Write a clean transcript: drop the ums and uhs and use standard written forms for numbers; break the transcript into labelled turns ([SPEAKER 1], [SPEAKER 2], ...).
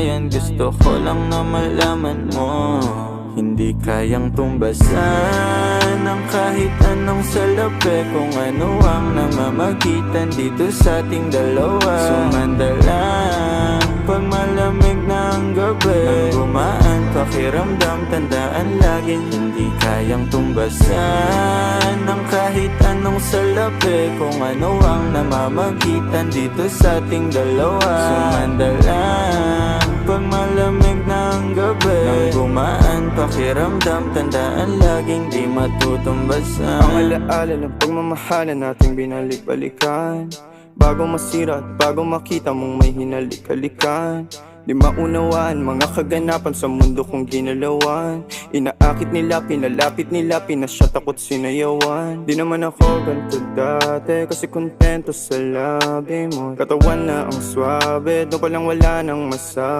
[SPEAKER 1] yan, gusto ko lang na malaman mo. Hindi kayang tumbasan ng kahit anong salapi, kung ano ang namamagitan dito sa ating dalawa. Sumanda lang pag malamig na ang gabi, nang gumaan pakiramdam, tandaan laging hindi kayang tumbasan ng kahit anong salapi, kung ano ang namamagitan dito sa ating dalawa. Sumanda lang pag malamig na ang gabi, nang gumaan pakiramdam, tandaan laging di matutumbasan.
[SPEAKER 2] Ang alaala ng pagmamahalan nating binalik-balikan, bago masira at bago makita mong may hinalik-halikan. Di maunawaan mga kaganapan sa mundo kong ginalawan. Inaakit nila, pinalapit nila, pinasyat ako't sinayawan. Di naman ako ganito dati, kasi kontento sa labi mo. Katawan na ang swabe, doon palang wala nang masabi.